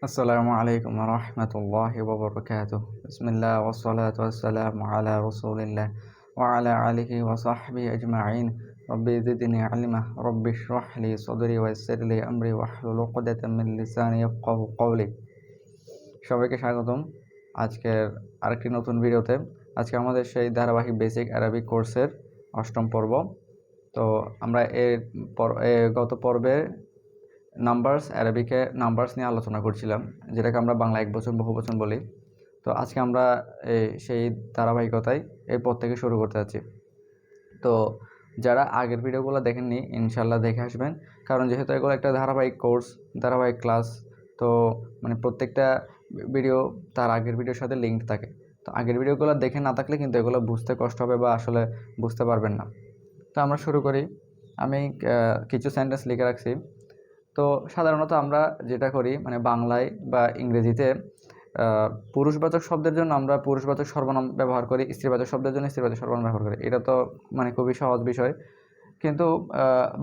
আসসালামু আলাইকুম ওয়া রাহমাতুল্লাহি ওয়া বারাকাতুহু। বিসমিল্লাহ ওয়াস সালাতু ওয়াস সালামু আলা রাসূলিল্লাহ ওয়া আলা আলিহি ওয়া সাহবিহি আজমাইন। রব্বি জিদনি ইলমা রব্বি ইশরাহ লি সাদরি ওয়া ইয়াসসির লি আমরি ওয়াহলুল উকদাতাম মিন লিসানি ইয়াফকাহু কওলি। সবাইকে স্বাগতম আজকের আরেকটি নতুন ভিডিওতে। আজকে আমাদের সেই ধারাবাহিক বেসিক আরবিক কোর্সের অষ্টম পর্ব। তো আমরা গত পর্বে নাম্বারস অ্যারাবিকে নাম্বারস নিয়ে আলোচনা করছিলাম, যেটাকে আমরা বাংলা একবচন বহুবচন বলি। তো আজকে আমরা সেই ধারাবাহিকতায় এরপর থেকে শুরু করতে যাচ্ছি। তো যারা আগের ভিডিওগুলো দেখেননি ইনশাল্লাহ দেখে আসবেন, কারণ যেহেতু এগুলো একটা ধারাবাহিক কোর্স, ধারাবাহিক ক্লাস, তো মানে প্রত্যেকটা ভিডিও তার আগের ভিডিওর সাথে লিঙ্ক থাকে। তো আগের ভিডিওগুলো দেখে না থাকলে কিন্তু এগুলো বুঝতে কষ্ট হবে বা আসলে বুঝতে পারবেন না। তো আমরা শুরু করি। আমি কিছু সেন্টেন্স লিখে রাখছি। তো সাধারণত আমরা যেটা করি মানে বাংলায় বা ইংরেজিতে পুরুষবাচক শব্দের জন্য আমরা পুরুষবাচক সর্বনাম ব্যবহার করি, স্ত্রীবাচক শব্দের জন্য স্ত্রীবাচক সর্বনাম ব্যবহার করি। এটা তো মানে খুবই সহজ বিষয়। কিন্তু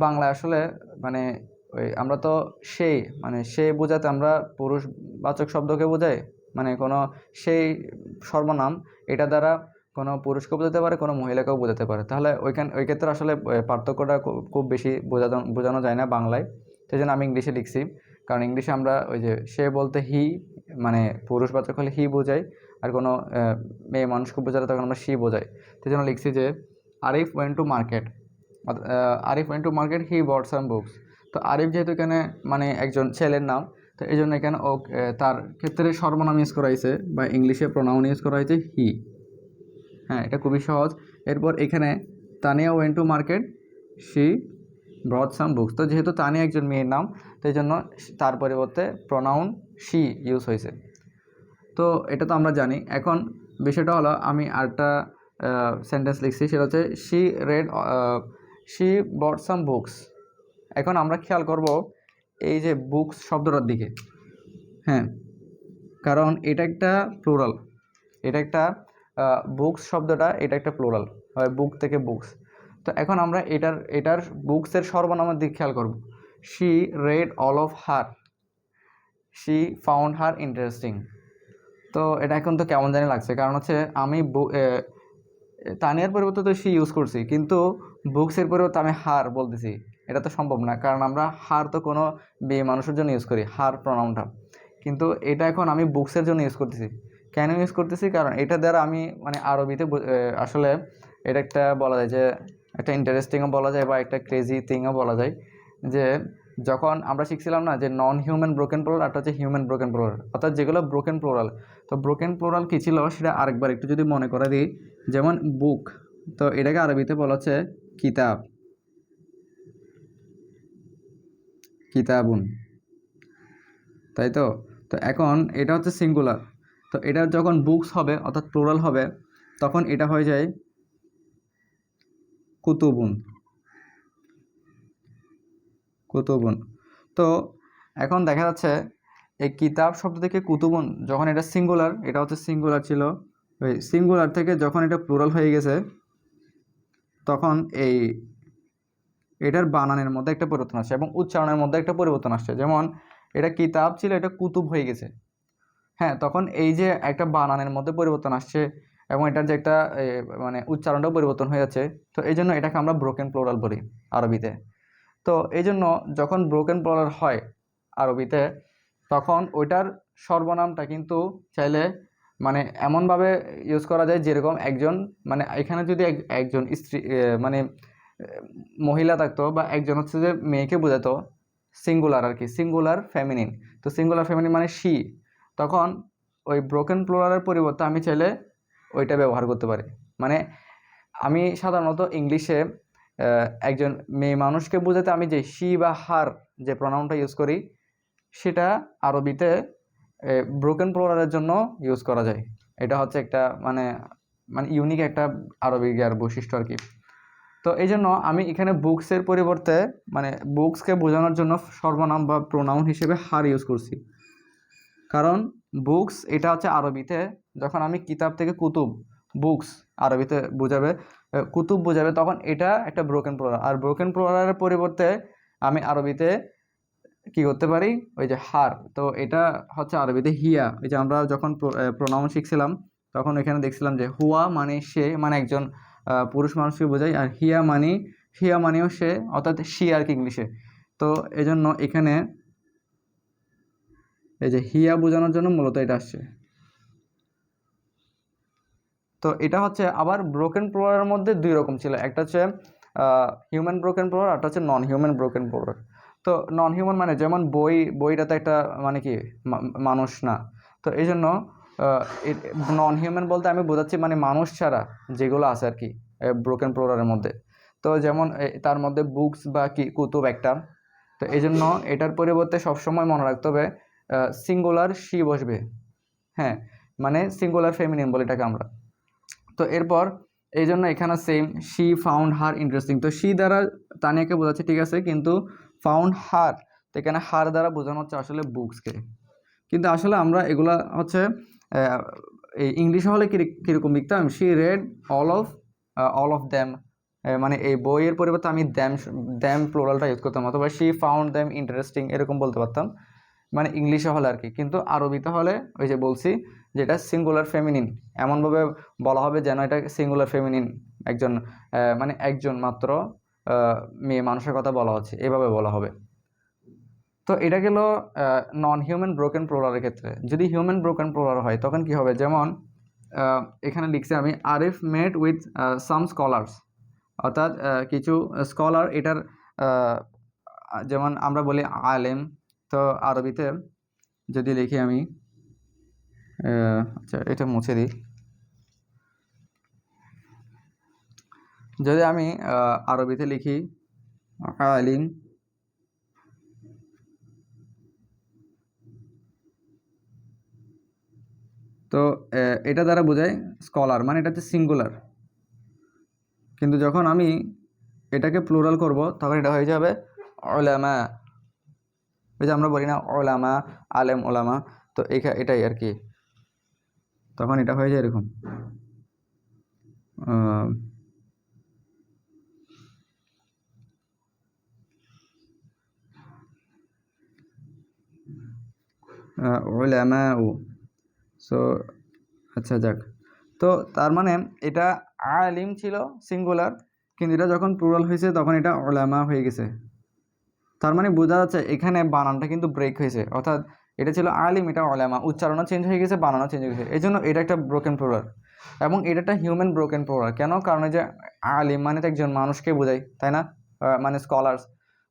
বাংলায় আসলে মানে আমরা তো সেই সেই বোঝাতে আমরা পুরুষবাচক শব্দকে বোঝাই, মানে কোনো সেই সর্বনাম এটা দ্বারা কোনো পুরুষকে বোঝাতে পারে, কোনো মহিলাকেও বোঝাতে পারে। তাহলে ওই ক্ষেত্রে আসলে পার্থক্যটা খুব বেশি বোঝানো যায় না বাংলায়। সেই জন্য আমি ইংলিশে লিখছি, কারণ ইংলিশে আমরা ওই যে সে বলতে হি, মানে পুরুষবাচক হলে হি বোঝাই, আর কোনো মেয়ে মানুষকে বোঝালে তখন আমরা শি বোঝাই। সেই জন্য লিখছি যে Arif went to market, Arif went to market, he bought some books. তো আরিফ যেহেতু এখানে মানে একজন ছেলের নাম, তো এই জন্য এখানে তার ক্ষেত্রে সর্বনাম ইউজ করা হয়েছে বা ইংলিশে প্রোনাউন ইউজ করা হয়েছে হি। হ্যাঁ, এটা খুবই সহজ। এরপর এখানে Tania went to market, she brought some books. তো যেহেতু তানিয়া একজন মেয়ের নাম, তো এই জন্য তার পরিবর্তে প্রোনাউন শি ইউজ হয়েছে। তো এটা তো আমরা জানি। এখন বিষয়টা হলো আমি আরেকটা সেন্টেন্স লিখছি, সেটা হচ্ছে শি বট সাম বুকস। এখন আমরা খেয়াল করব এই যে বুকস শব্দটার দিকে। হ্যাঁ, কারণ এটা একটা প্লুরাল, এটা একটা বুকস শব্দটা এটা একটা প্লুরাল হয়, বুক থেকে বুকস। তো এখন আমরা এটার বুকসের সর্বনামের দিক খেয়াল করব। She red all of her, she found her interesting. তো এটা এখন তো কেমন জানি লাগছে, কারণ হচ্ছে আমি তানিয়ার পরিবর্তে তো শি ইউজ করছি, কিন্তু বুকসের পরিবর্তে আমি হার বলতেছি। এটা তো সম্ভব না, কারণ আমরা হার তো কোনো মেয়ে মানুষের জন্য ইউজ করি, হার প্রোনাউনটা। কিন্তু এটা এখন আমি বুকসের জন্য ইউজ করতেছি। কেন ইউজ করতেছি? কারণ এটা দ্বারা আমি মানে আরবিতে আসলে এটা একটা বলা যায় যে একটা ইন্টারেস্টিংও বলা যায় বা একটা ক্রেজি থিংও বলা যায়। যে যখন আমরা শিখছিলাম না যে নন হিউম্যান ব্রোকেন প্লুরাল, একটা হচ্ছে হিউম্যান ব্রোকেন প্লুরাল, অর্থাৎ যেগুলো ব্রোকেন প্লুরাল। তো ব্রোকেন প্লুরাল কী ছিল সেটা আরেকবার একটু যদি মনে করে দিই। যেমন বুক, তো এটাকে আরবিতে বলা হচ্ছে কিতাব, কিতাবুন, তাই তো। তো এখন এটা হচ্ছে সিঙ্গুলার, তো এটা যখন বুকস হবে অর্থাৎ প্লুরাল হবে, তখন এটা হয়ে যায় কুতুবুন, কুতুবুন। তো এখন দেখা যাচ্ছে এই কিতাব শব্দ থেকে কুতুবুন, যখন এটা সিঙ্গুলার, এটা হচ্ছে সিঙ্গুলার ছিল, ওই সিঙ্গুলার থেকে যখন এটা প্লুরাল হয়ে গেছে, তখন এটার বানানের মধ্যে একটা পরিবর্তন আসছে এবং উচ্চারণের মধ্যে একটা পরিবর্তন আসছে। যেমন এটা কিতাব ছিল, এটা কুতুব হয়ে গেছে। হ্যাঁ, তখন এই যে একটা বানানের মধ্যে পরিবর্তন আসছে এবং এটার যে একটা মানে উচ্চারণটাও পরিবর্তন হয়ে যাচ্ছে। তো এই জন্য এটাকে আমরা ব্রোকেন প্লুরাল বলি আরবিতে। তো এই জন্য যখন ব্রোকেন প্লুরাল হয় আরবিতে, তখন ওইটার সর্বনামটা কিন্তু চাইলে মানে এমনভাবে ইউজ করা যায় যেরকম একজন, মানে এখানে যদি একজন স্ত্রী মানে মহিলা থাকতো বা একজন হচ্ছে যে মেয়েকে বোঝাতো, সিঙ্গুলার আর কি, সিঙ্গুলার ফেমিনিন। তো সিঙ্গুলার ফেমিনিন মানে শি, তখন ওই ব্রোকেন প্লুরালের পরিবর্তে আমি চাইলে ওইটা ব্যবহার করতে পারি। মানে আমি সাধারণত ইংলিশে একজন মেয়ে মানুষকে বোঝাতে আমি যে শি বা হার যে প্রোনাউনটা ইউজ করি, সেটা আরবিতে ব্রোকেন প্লুরালের জন্য ইউজ করা যায়। এটা হচ্ছে একটা মানে মানে ইউনিক একটা আরবিক আর বৈশিষ্ট্য আর কি। তো এই জন্য আমি এখানে বুকসের পরিবর্তে মানে বুকসকে বোঝানোর জন্য সর্বনাম বা প্রোনাউন হিসেবে হার ইউজ করছি। কারণ বুকস এটা হচ্ছে আরবিতে, যখন আমি কিতাব থেকে কুতুব, বুকস আরবিতে বোঝাবে, কুতুব বোঝাবে, তখন এটা একটা ব্রোকেন প্লুরাল। আর ব্রোকেন প্লুরালের পরিবর্তে আমি আরবিতে কি করতে পারি, ওই যে হার, তো এটা হচ্ছে আরবিতে হিয়া। ওই যে আমরা যখন প্রোনাউন শিখছিলাম তখন এখানে দেখছিলাম যে হুয়া মানে সে, মানে একজন পুরুষ মানুষকে বোঝায়, আর হিয়া মানেও সে, অর্থাৎ সি আর কি ইংলিশে। তো এই জন্য এখানে এই যে হিয়া বোঝানোর জন্য মূলত এটা আসছে। তো এটা হচ্ছে আবার ব্রোকেন প্লুরালের মধ্যে দুই রকম ছিল, একটা হচ্ছে হিউম্যান ব্রোকেন প্লুরাল, একটা হচ্ছে নন হিউম্যান ব্রোকেন প্লুরাল। তো নন হিউম্যান মানে যেমন বইটা তো একটা মানে কি মানুষ না, তো এই জন্য নন হিউম্যান বলতে আমি বোঝাচ্ছি মানে মানুষ ছাড়া যেগুলো আছে আর কি ব্রোকেন প্লুরালের মধ্যে। তো যেমন তার মধ্যে বুকস বা কি কুতুব একটা, তো এই জন্য এটার পরিবর্তে সবসময় মনে রাখতে হবে সিঙ্গুলার শি বসবে। হ্যাঁ, মানে সিঙ্গুলার ফেমিনিন বলি এটাকে আমরা। তো এরপর এই জন্য এখানে same, she found her interesting, তো শি দ্বারা তানিয়াকে বোঝাচ্ছে ঠিক আছে, কিন্তু ফাউন্ড হার, তো এখানে হার দ্বারা বোঝানো হচ্ছে আসলে বুকসকে। কিন্তু আসলে আমরা এগুলা হচ্ছে এই ইংলিশে হলে কীরকম লিখতাম, she red all of them, মানে এই বইয়ের পরিবর্তে আমি দ্যাম প্লোরালটা ইউজ করতাম, অথবা শি ফাউন্ড দ্যাম ইন্টারেস্টিং এরকম বলতে পারতাম, মানে ইংলিশে হলে আর কি। কিন্তু আরবিতে হলে ওই যে বলছি যেটা সিঙ্গুলার ফেমিনিন, এমনভাবে বলা হবে যেন এটা সিঙ্গুলার ফেমিনিন, একজন মানে একজন মাত্র মেয়ে মানুষের কথা বলা হচ্ছে, এভাবে বলা হবে। তো এটা গেল নন হিউম্যান ব্রোকেন প্লুরালের ক্ষেত্রে। যদি হিউম্যান ব্রোকেন প্লুরাল হয় তখন কি হবে, যেমন এখানে লিখছি আমি আরিফ মেট উইথ সাম স্কলার্স, অর্থাৎ কিছু স্কলার, এটার যেমন আমরা বলি আলেম, তো আরবিতে যদি লিখি আমি, আচ্ছা এটা মুছে দিই, যদি আমি আরবিতে লিখি আলিম, তো এটা দ্বারা বোঝায় স্কলার, মানে এটা হচ্ছে সিঙ্গুলার। কিন্তু যখন আমি এটাকে প্লুরাল করব তখন এটা হয়ে যাবে ওলামা, ওই যে আমরা বলি না ওলামা, আলেম ওলামা, তো এটাই আর কি, তখন এটা হয়ে যায় এরকম ওলামা ও। সো আচ্ছা যাক, তো তার মানে এটা আলিম ছিল সিঙ্গুলার, কিন্তু এটা যখন প্লুরাল হয়েছে তখন এটা ওলামা হয়ে গেছে। তার মানে বোঝা যাচ্ছে এখানে বানানটা কিন্তু ব্রেক হয়েছে, অর্থাৎ এটা ছিল আলিম, এটা ওলামা, উচ্চারণও চেঞ্জ হয়ে গেছে, বানানও চেঞ্জ হয়ে গেছে, এই জন্য এটা একটা ব্রোকেন প্লুরাল। এবং এটা একটা হিউম্যান ব্রোকেন প্লুরাল, কেন, কারণ এই যে আলিম মানে তো একজন মানুষকে বোঝায়, তাই না, মানে স্কলার্স।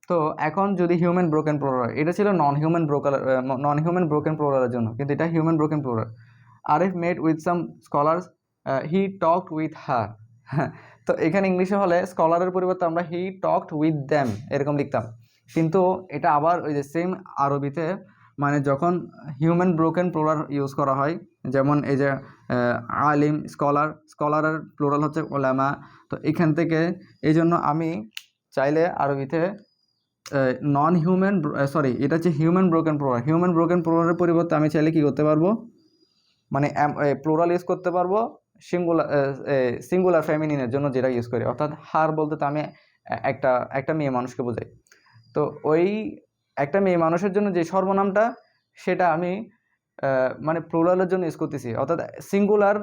তো এখন যদি হিউম্যান ব্রোকেন প্লুরাল, এটা ছিল নন হিউম্যান ব্রোকেন প্লুরালের জন্য, কিন্তু এটা human broken plural. Arif mate with some scholars, he talked with her. তো এখানে ইংলিশে হলে স্কলারের পরিবর্তে আমরা হি টকড উইথ দ্যাম এরকম লিখতাম, কিন্তু এটা আবার ওই যে সেম আরবিতে, মানে যখন হিউম্যান ব্রোকেন প্লুরাল ইউজ করা হয়, যেমন এই যে আলিম স্কলারের প্লুরাল হচ্ছে ওলামা, তো এখান থেকে এই জন্য আমি চাইলে আরবিতে নন হিউম্যান এটা হচ্ছে হিউম্যান ব্রোকেন প্লুরালের পরিবর্তে আমি চাইলে কি করতে পারবো, মানে প্লুরাল ইউজ করতে পারবো সিঙ্গুলার ফেমিনিনের জন্য যেটা ইউজ করি, অর্থাৎ হার বলতে তো আমি একটা একটা মেয়ে মানুষকে বোঝাই। তো ওই একটা মেয়ে মানুষের জন্য যে সর্বনামটা, সেটা আমি মানে প্লুরালের জন্য ইউজ করতেছি, অর্থাৎ সিঙ্গুলার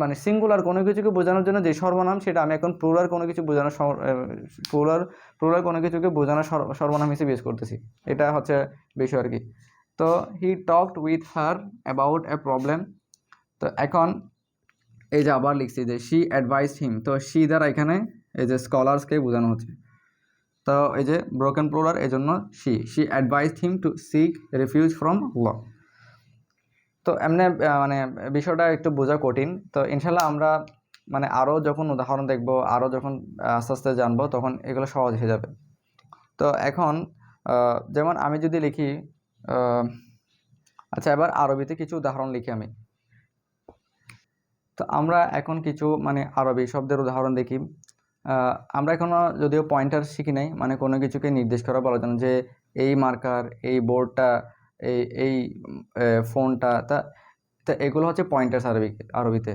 মানে সিঙ্গুলার কোনো কিছুকে বোঝানোর জন্য যে সর্বনাম, সেটা আমি এখন প্লুরাল কোনো কিছু বোঝানোর প্লুরাল কোনো কিছুকে বোঝানোর সর্বনাম হিসেবে ইউজ করতেছি। এটা হচ্ছে বিষয় আর কি। তো হি talked with her about a problem. তো এখন এই যে আবার লিখছি যে শি অ্যাডভাইসড হিম, তো শি দ্বারা এখানে এই যে স্কলার্সকে বোঝানো হচ্ছে, তো এই যে ব্রোকেন প্লুরাল, এই জন্য she advised him to seek refuge from law. তো এমনি মানে বিষয়টা একটু বোঝা কঠিন, তো ইনশাল্লাহ আমরা মানে আরও যখন উদাহরণ দেখব, আরও যখন আস্তে আস্তে জানবো, তখন এগুলো সহজ হয়ে যাবে। তো এখন যেমন আমি যদি লিখি, আচ্ছা এবার আরবিতে কিছু উদাহরণ লিখি আমি। তো আমরা এখন কিছু মানে আরবি শব্দের উদাহরণ দেখি। আমরা এখনও যদিও পয়েন্টার শিখি নাই, মানে কোনো কিছুকে নির্দেশ করা বলার জন্য, যে এই মার্কার, এই বোর্ডটা, এই ফোনটা, তা এগুলো হচ্ছে পয়েন্টার্স আরবিতে।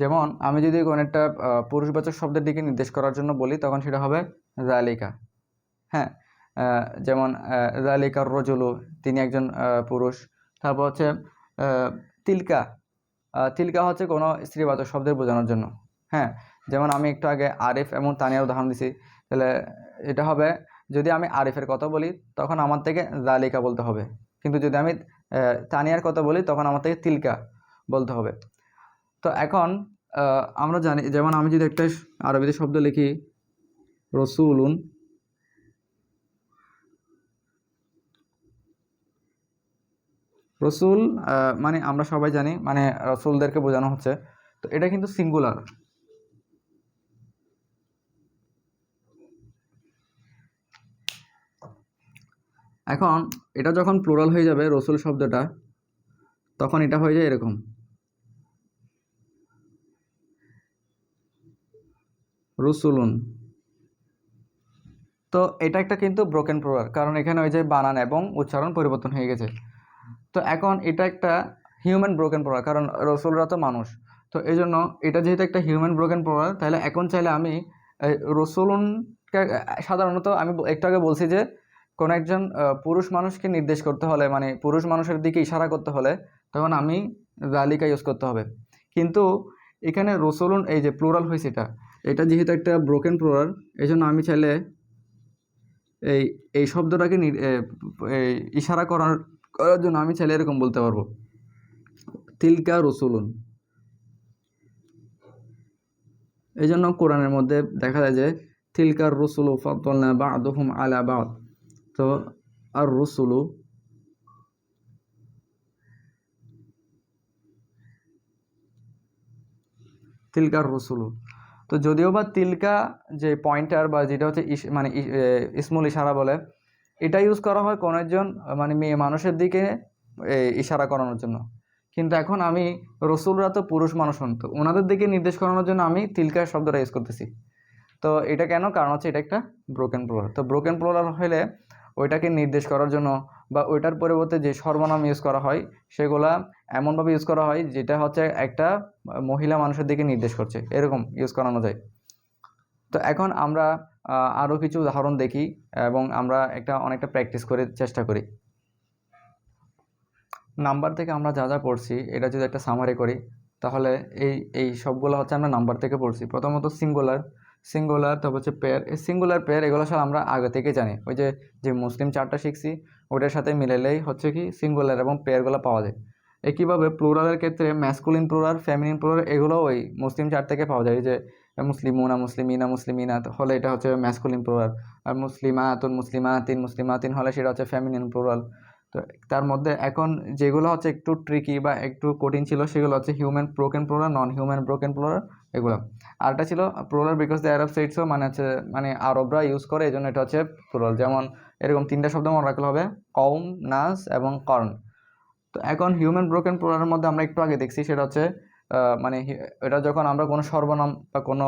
যেমন আমি যদি কোনো একটা পুরুষবাচক শব্দের দিকে নির্দেশ করার জন্য বলি, তখন সেটা হবে জালিকা। হ্যাঁ, যেমন যালিকার রজুলু, তিনি একজন পুরুষ। তারপর হচ্ছে তিলকা, তিলকা হচ্ছে কোনো স্ত্রীবাচক শব্দের বোঝানোর জন্য। হ্যাঁ, যেমন আমি একটু আগে আরিফ এবং তানিয়ার উদাহরণ দিছি, তাহলে এটা হবে যদি আমি আরিফের কথা বলি তখন আমার থেকে জালিকা বলতে হবে, কিন্তু যদি আমি তানিয়ার কথা বলি তখন আমার থেকে তিলকা বলতে হবে। তো এখন আমরা জানি, যেমন আমি যদি একটা আরবিতে শব্দ লিখি রসুলুন, রসুল মানে আমরা সবাই জানি মানে রসুলদেরকে বোঝানো হচ্ছে, তো এটা কিন্তু সিঙ্গুলার। এখন এটা যখন প্লুরাল হয়ে যাবে রসুল শব্দটা, তখন এটা হয়ে যায় এরকম, রসুলুন। তো এটা একটা কিন্তু ব্রোকেন প্লুরাল, কারণ এখানে ওই যে বানান এবং উচ্চারণ পরিবর্তন হয়ে গেছে। তো এখন এটা একটা হিউম্যান ব্রোকেন প্লুরাল, কারণ রসুলরা তো মানুষ। তো এই জন্য এটা যেহেতু একটা হিউম্যান ব্রোকেন প্লুরাল, তাহলে এখন চাইলে আমি রসুলুনকে, সাধারণত আমি একটু আগে বলছি যে কোনো একজন পুরুষ মানুষকে নির্দেশ করতে হলে, মানে পুরুষ মানুষের দিকে ইশারা করতে হলে তখন আমি জালিকা ইউজ করতে হবে। কিন্তু এখানে রসুলুন এই যে প্লুরাল হয়েছে, এটা যেহেতু একটা ব্রোকেন প্লুরাল, এই জন্য আমি চাইলে এই এই শব্দটাকে ইশারা করার জন্য আমি চাইলে এরকম বলতে পারবো, তিলকা রসুলুন। এই জন্য কোরআনের মধ্যে দেখা যায় যে তিলকার রসুলু ফাদ্দালনা বা'দুহুম আলা বা'দ। তো আর রসুলু, তিলকার রসুলু। তো যদিও বা তিলকা যে পয়েন্টার বা যেটা হচ্ছে মানে ইসমুল ইশারা বলে, এটা ইউজ করা হয় কোনো একজন মানে মেয়ে মানুষের দিকে ইশারা করানোর জন্য। কিন্তু এখন আমি, রসুলরা তো পুরুষ মানুষ হন, তো ওনাদের দিকে নির্দেশ করানোর জন্য আমি তিলকার শব্দটা ইউজ করতেছি। তো এটা কেন? কারণ হচ্ছে এটা একটা ব্রোকেন প্লুরাল। তো ব্রোকেন প্লুরাল হলে ওইটাকে নির্দেশ করার জন্য বা ওইটার পরিবর্তে যে সর্বনাম ইউজ করা হয় সেগুলা এমনভাবে ইউজ করা হয় যেটা হচ্ছে একটা মহিলা মানুষের দিকে নির্দেশ করছে, এরকম ইউজ করানো যায়। তো এখন আমরা আরও কিছু উদাহরণ দেখি এবং আমরা অনেকটা প্র্যাকটিস করে চেষ্টা করি। নাম্বার থেকে আমরা যা যা পড়ছি এটা যদি একটা সামারি করি, তাহলে এই সবগুলো হচ্ছে আমরা নাম্বার থেকে পড়ছি। প্রথমত সিঙ্গুলার, তারপর হচ্ছে পেয়ার। এই সিঙ্গুলার পেয়ার এগুলো সব আমরা আগে থেকে জানি, ওই যে মুসলিম চার্টটা শিখছি ওটার সাথে মিলালেই হচ্ছে কি সিঙ্গুলার এবং পেয়ারগুলো পাওয়া যায়। একইভাবে প্লুরালের ক্ষেত্রে ম্যাসকুলিন প্লুরাল, ফেমিনিন প্লুরাল এগুলো ওই মুসলিম চার্ট থেকে পাওয়া যায়। যে মুসলিমুনা, মুসলিমিনাত হলে এটা হচ্ছে ম্যাসকুলিন প্লুরাল, আর মুসলিমাতিন হলে সেটা হচ্ছে ফেমিনিন প্লুরাল। তো তার মধ্যে এখন যেগুলো হচ্ছে একটু ট্রিকি বা একটু কঠিন ছিল সেগুলো হচ্ছে হিউম্যান ব্রোকেন প্লুরাল, নন হিউম্যান ব্রোকেন প্লুরাল এগুলো। আরটা ছিল plural because the Arab shed so, মানে হচ্ছে মানে আরবরা ইউজ করে, এই জন্য এটা হচ্ছে প্লুরাল। যেমন এরকম তিনটা শব্দ মনে রাখলে হবে, কওম, নাস এবং কর্ন। তো এখন হিউম্যান ব্রোকেন প্লুরালের মধ্যে আমরা একটু আগে দেখছি সেটা হচ্ছে মানে এটা যখন আমরা কোনো সর্বনাম বা কোনো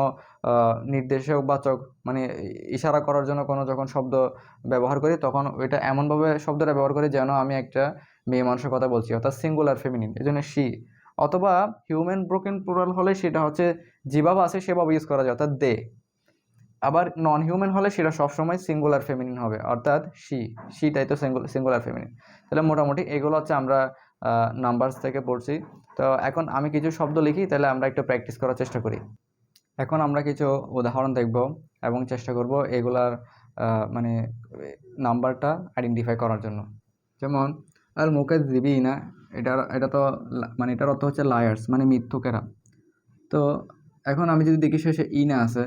নির্দেশকবাচক মানে ইশারা করার জন্য কোনো যখন শব্দ ব্যবহার করি, তখন ওইটা এমনভাবে শব্দটা ব্যবহার করি যেন আমি একটা মেয়ে মানুষের কথা বলছি, অর্থাৎ সিঙ্গুলার ফেমিনিন, এই জন্য শি। অথবা হিউম্যান ব্রোকেন প্লুরাল হলে সেটা হচ্ছে যেভাবে আছে সেভাবে ইউজ করা যায়, অর্থাৎ দে। আবার নন হিউম্যান হলে সেটা সবসময় সিঙ্গুলার ফেমিনিন হবে, অর্থাৎ শিটাই তো সিঙ্গুলার ফেমিনিন। তাহলে মোটামুটি এগুলো হচ্ছে আমরা নাম্বারস থেকে পড়ছি। তো এখন আমি কিছু শব্দ লিখি, তাহলে আমরা একটু প্র্যাকটিস করার চেষ্টা করি। এখন আমরা কিছু উদাহরণ দেখব এবং চেষ্টা করব এগুলার মানে নাম্বারটা আইডেন্টিফাই করার জন্য। যেমন আল মুকাজ্জিবিনা, এটা তো মানে এটার অর্থ হচ্ছে লায়ার্স, মানে মিথ্যুকেরা। তো এখন আমি যদি দেখি শেষে ইনা আছে,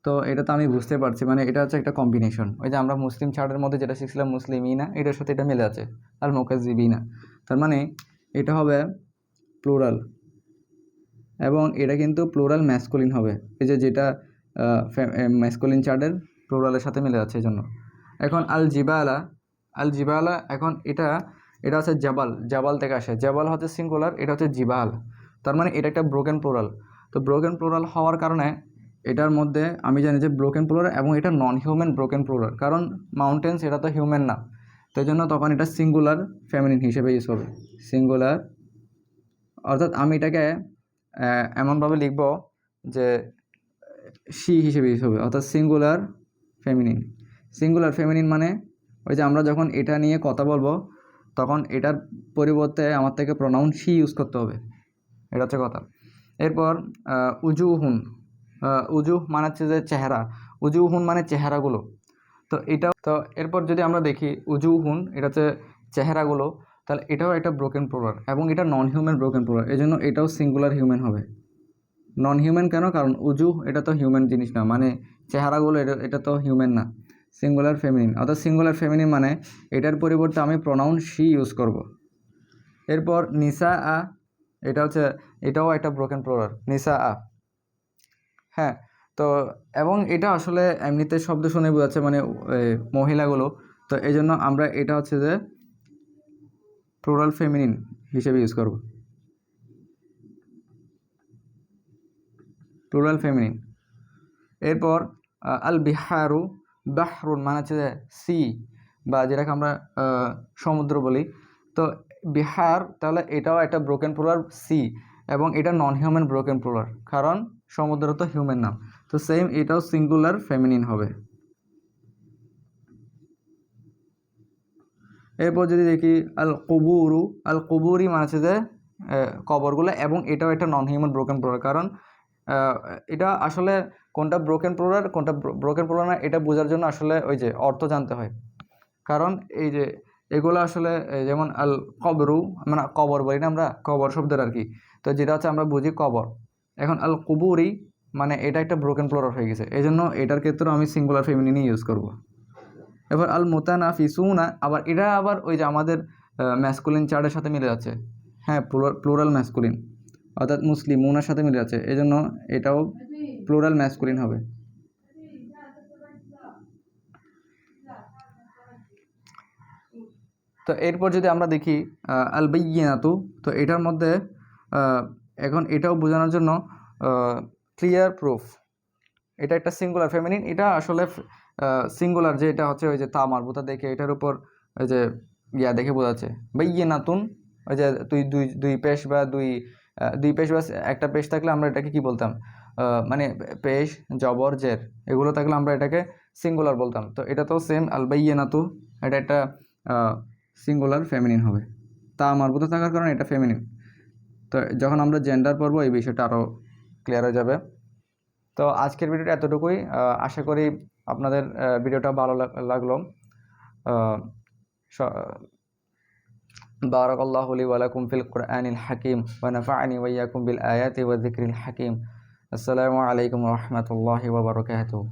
তো এটা তো আমি বুঝতে পারছি মানে এটা হচ্ছে একটা কম্বিনেশন। ওই যে আমরা মুসলিম চার্টের মধ্যে যেটা শিখছিলাম মুসলিমিনা, এটার সাথে এটা মিলে আছে, আল মুকাজ্জিবিনা। তার মানে এটা হবে প্লুরাল এবং এটা কিন্তু প্লুরাল ম্যাসকুলিন হবে, এই যে যেটা ম্যাসকুলিন চার্টের প্লুরালের সাথে মিলে যাচ্ছে এই জন্য। এখন আল জিবালা, এখন এটা হচ্ছে জাবাল থেকে আসে, জাবাল হচ্ছে সিঙ্গুলার, এটা হচ্ছে জিবাল। তার মানে এটা একটা ব্রোকেন প্লুরাল। তো ব্রোকেন প্লুরাল হওয়ার কারণে এটার মধ্যে আমি জানি যে ব্রোকেন প্লুরাল এবং এটা নন হিউম্যান ব্রোকেন প্লুরাল, কারণ মাউন্টেন্স এটা তো হিউম্যান না, তাই জন্য তখন এটা সিঙ্গুলার ফেমিনিন হিসেবে ইউজ হবে, সিঙ্গুলার। অর্থাৎ আমি এটাকে এমনভাবে লিখব যে শি হিসেবে ইউজ হবে, অর্থাৎ সিঙ্গুলার ফেমিনিন মানে ওই যে আমরা যখন এটা নিয়ে কথা বলবো তখন এটার পরিবর্তে আমার থেকে প্রোনাউন শি ইউজ করতে হবে, এটা হচ্ছে কথা। এরপর উজুহুন, উজুহ মানে হচ্ছে যে চেহারা, উজুহুন মানে চেহারাগুলো। তো এটাও তো এরপর যদি আমরা দেখি উজুহুন এটা হচ্ছে চেহারাগুলো, তাহলে এটাও একটা ব্রোকেন প্লুরাল এবং এটা নন হিউম্যান ব্রোকেন প্লুরাল, এই জন্য এটাও সিঙ্গুলার হিউম্যান হবে। নন হিউম্যান কেন? কারণ উজুহ এটা তো হিউম্যান জিনিস না, মানে চেহারাগুলো এটা তো হিউম্যান না, সিঙ্গুলার ফেমিনিন। অর্থাৎ সিঙ্গুলার ফেমিনিন মানে এটার পরিবর্তে আমি প্রোনাউন শি ইউজ করব। এরপর নিসা আ, এটা হচ্ছে এটাও একটা ব্রোকেন প্লুরাল, নিসা আ। হ্যাঁ, তো এবং এটা আসলে এমনিতে শব্দ শুনে বোঝাচ্ছে মানে মহিলাগুলো, তো এই জন্য আমরা এটা হচ্ছে যে প্লুরাল ফেমিনিন হিসেবে ইউজ করব, প্লুরাল ফেমিনিন। এরপর আল বিহারু, বাহরুন মানে হচ্ছে যে সি, বা যেটাকে আমরা সমুদ্র বলি। তো বিহার, তাহলে এটাও একটা ব্রোকেন প্লুরাল সি, এবং এটা নন হিউম্যান ব্রোকেন প্লুরাল, কারণ সমুদ্র তো হিউম্যান নাম। তো সেম এটাও সিঙ্গুলার ফেমিনিন হবে। এরপর যদি দেখি আল কুবুরু, আল কুবুরি মানে হচ্ছে যে কবরগুলো, এবং এটাও একটা নন হিউম্যান ব্রোকেন প্লুরাল, কারণ এটা আসলে কোনটা ব্রোকেন প্লুরাল কোনটা ব্রোকেন প্লুরাল না এটা বোঝার জন্য আসলে ওই যে অর্থ জানতে হয়। কারণ এই যে এগুলো আসলে যেমন আল কবরু মানে কবর বলি না আমরা, কবর শব্দের আর কি, তো যেটা হচ্ছে আমরা বুঝি কবর। এখন আল কুবুরি মানে এটা একটা ব্রোকেন প্লুরাল হয়ে গেছে, এই জন্য এটার ক্ষেত্রেও আমি সিঙ্গুলার ফেমিনিনই ইউজ করব। এবার আল মুতানাফিসুনা, আবার এটা আবার ওই যে আমাদের ম্যাসকুলিন চার্টের সাথে মিলে যাচ্ছে। হ্যাঁ, প্লুরাল ম্যাসকুলিন, অর্থাৎ মুসলিমুনার সাথে মিলে যাচ্ছে, এই জন্য এটাও প্লুরাল ম্যাসকুলিন হবে। তো এরপর যদি আমরা দেখি আল বাইয়িনাতু, তো এটার মধ্যে এখন এটাও বোঝানোর জন্য ক্লিয়ার প্রুফ, এটা একটা সিঙ্গুলার ফেমিনিন। এটা আসলে সিঙ্গুলার, যে এটা হচ্ছে ওই যে তা মারবুতা দেখে এটার উপর ওই যে দেখে বোঝাচ্ছে। বাইয়িনাতুন, ওই যে দুই দুই দুই পেশ বা দুই পেশ বা একটা পেশ থাকলে আমরা এটাকে কি বলতাম, মানে পেশ জবর জের এগুলো থাকলে আমরা এটাকে সিঙ্গুলার বলতাম। তো এটা তো সেম, আল বাইয়িনাতু এটা একটা সিঙ্গুলার ফেমিনিন হবে, তা মারবুতা থাকার কারণে এটা ফেমিনিন। তো যখন আমরা জেন্ডার পড়বো এই বিষয়টা আরও ক্লিয়ার হয়ে যাবে। তো আজকের ভিডিওটা এতটুকুই, আশা করি আপনাদের ভিডিওটা ভালো লাগলো। বারাকাল্লাহু লি ওয়া লাকুম ফিল কুরআনিল হাকিম ওয়া নাফা'নি ওয়া ইয়্যাকুম বিল আয়াতি ওয়া যিকরিল হাকিম। আসসালামু আলাইকুম ওয়া রাহমাতুল্লাহি ওয়া বারাকাতুহু।